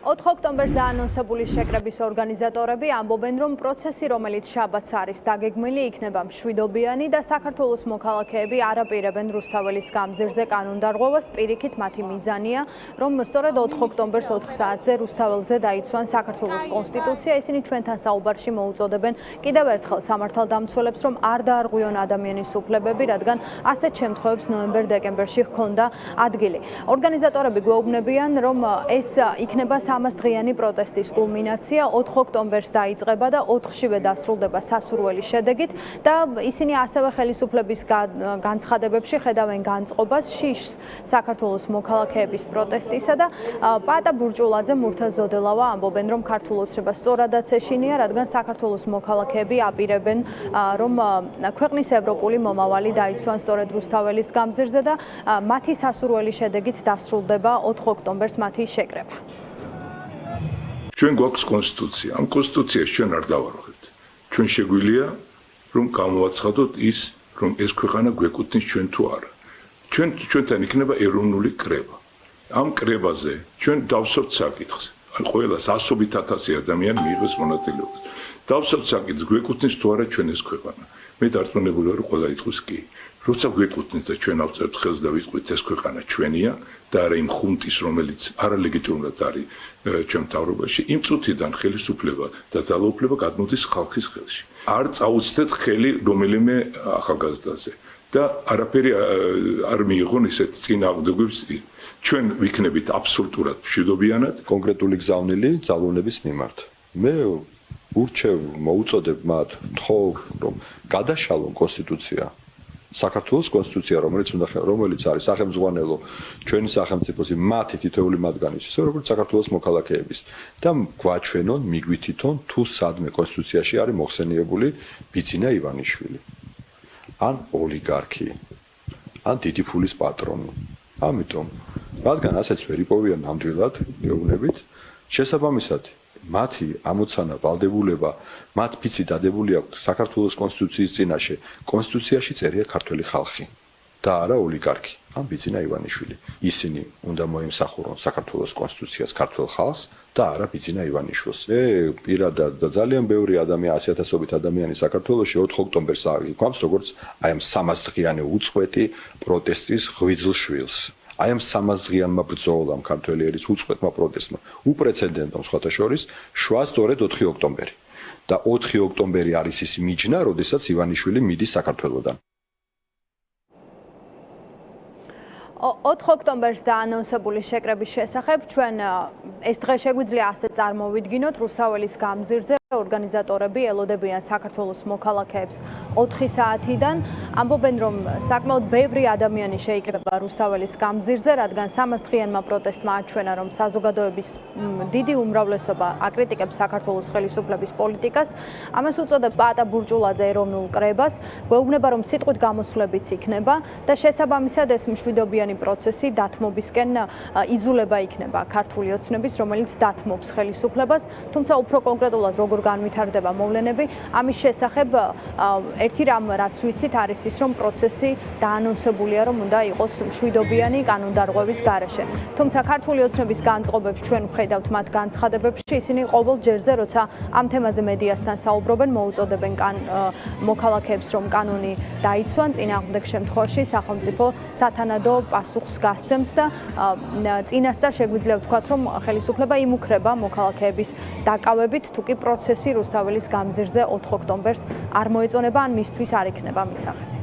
4 ოქტომბერს დაანონსებული შეკრების ორგანიზატორები ამბობენ, რომ პროცესი, რომელიც შაბათს არის დაგეგმილი, იქნება მშვიდობიანი და საქართველოს მოქალაქეები არ აპირებენ რუსთაველის გამზირზე კანონდარღვევას. პირიქით, მათი მიზანია, რომ სწორედ 4 ოქტომბერს 4 საათზე რუსთაველზე დაიცვან საქართველოს კონსტიტუცია. ისინი ჩვენთან საუბარში მოუწოდებენ კიდევ ერთხელ სამართალდამცველებს, რომ არ დაარღვიონ ადამიანის უფლებები, რადგან ასეთ შემთხვევებს ნოემბერ-დეკემბერში ჰქონდა ადგილი. ორგანიზატორები გვეუბნებიან, რომ ეს იქნება 300 დღიანი პროტესტის კულმინაცია. 4 ოქტომბერს დაიწყება და 4-შივე დასრულდება სასურველი შედეგით და ისინი ასევე ხელისუფლების განცხადებებში ხედავენ განწყობას, შიშს საქართველოს მოქალაქეების პროტესტისა და პატა ბურჭულაძე, მურთა ზოდელავა ამბობენ, რომ ქართულ ოცნებას სწორადაც ეშინია, რადგან საქართველოს მოქალაქეები აპირებენ, რომ ქვეყნის ევროპული მომავალი დაიცვან სწორედ რუსთაველის გამზირზე და მათი სასურველი შედეგით დასრულდება 4 ოქტომბერს მათი შეკრება. ჩვენ გვაქვს კონსტიტუცია. ამ კონსტიტუციას ჩვენ არ დავარღვევთ. ჩვენ შეგვიძლია რომ გამოვაცხადოთ ის, რომ ეს ქვეყანა გვეკუთვნის ჩვენ თუ არა. ჩვენთან იქნება ეროვნული კრება. ამ კრებაზე ჩვენ დავსვათ საკითხს. ყველას 100,000 ადამიანი მიიღეს მონაწილეობას. დავსვათ საკითხს, გვეკუთვნის თუ არა ჩვენ ეს ქვეყანა. მე დარწმუნებული ვარ, ყველა იტყვის კი. როცა გვეკუთვნის და ჩვენ ავწერთ ხელს და ვიტყვით ეს ქვეყანა ჩვენია და არა იმ ხუნტის, რომელიც არალეგიტიმურად არის ჩვენ მთავრობაში, იმ წუთიდან ხელისუფლება და ძალაუფლება გადმოდის ხალხის ხელში. არ წაუცდეთ ხელი რომელიმე ახალგაზრდაზე და არაფერი არ მიიღონ ისეთ წინააღმდეგობებს. ჩვენ ვიქნებით აბსოლუტურად მშვიდობიანად კონკრეტული გზავნილი ძალოვნების მიმართ. მე ურჩევ, მოუწოდებ მათ, თხოვ, რომ გადაშალონ კონსტიტუცია. საქართველოს კონსტიტუცია, რომელიც არის სახელმძღვანელო ჩვენი სახელმწიფოს მათი თითოეული მათგანის, ისე როგორც საქართველოს მოქალაქეების და გვაჩვენონ, მიგვითითონ თუ სადმე კონსტიტუციაში არის მოხსენიებული ბიძინა ივანიშვილი. ან ოლიგარქი, ან დიდი ფულის პატრონი. ამიტომ, რადგან ასეც ვერ იპოვიან ნამდვილად, გეუბნებით, შესაბამისად მათი ამოცანა, ვალდებულება, მათ ფიცი დადებული აქვს საქართველოს კონსტიტუციის წინაშე. კონსტიტუციაში წერია ქართველი ხალხი და არა ოლიგარქი, ან ბიძინა ივანიშვილი. ისინი უნდა მოიმსახურონ საქართველოს კონსტიტუციას ქართველ ხალხს და არა ბიძინა ივანიშვილს. მე პირადად და ძალიან ბევრი ადამიანი, 100,000-ობით ადამიანი საქართველოში 4 ოქტომბერს აღვიქვამს, როგორც აი ამ 300 დღიანი უწყვეტი პროტესტის ღვიძლ შვილს. აი ამ 300 დღიანმა ბრძოლამ ქართველი ერის უწყვეტმა პროტესტმა უპრეცედენტო სხვათა შორის შვა სწორედ 4 ოქტომბერი და 4 ოქტომბერი არის ის მიჯნა, როდესაც ივანიშვილი მიდის საქართველოდან. 4 ოქტომბერს დაანონსებული შეკრების შესახებ ჩვენ ეს დღე შეგვიძლია ასე წარმოვიდგინოთ. რუსთაველის გამზირზე ორგანიზატორები ელოდებიან საქართველოს მოქალაქეებს 4 საათიდან. ამბობენ, რომ საკმაოდ ბევრი ადამიანი შეიკრება რუსთაველის გამზირზე, რადგან 300 დღიანმა პროტესტმა აჩვენა, რომ საზოგადოების დიდი უმრავლესობა აკრიტიკებს საქართველოს ხელისუფლების პოლიტიკას. ამას უწოდებს პატა ბურჭულაძე ეროვნულ კრებას. გვეუბნება, რომ სიტყვით გამოსვლებიც იქნება და შესაბამისად ეს მშვიდობიანი პროცესი დათმობისკენ იძულება იქნება ქართული ოცნების, რომელიც დათმობს ხელისუფლებას. თუმცა უფრო კონკრეტულად როგორ განვითარდება მოვლენები, ამის შესახებ ერთი რამ რაც ვიცით არის ის, რომ პროცესი დაანონსებულია, რომ უნდა იყოს მშვიდობიანი კანონდარღვევის გარეშე. თუმცა ქართული ოცნების განწყობებს ჩვენ ვხედავთ მათ განცხადებებში, ისინი ყოველ ჯერზე, როცა ამ თემაზე მედიასთან საუბრობენ, მოუწოდებენ მოქალაქეებს, რომ კანონი დაიცვან, წინააღმდეგ შემთხვევაში სახელმწიფო სათანადო პასუხს გასცემს და წინასწარ შეგვიძლია ვთქვათ, რომ ხელისუფლება იმუქრება მოქალაქეების დაკავებით, თუ კი პროცესი რუსთაველის გამზირზე 4 ოქტომბერს არ მოეწონება ან მისთვის არ იქნება მისაღები.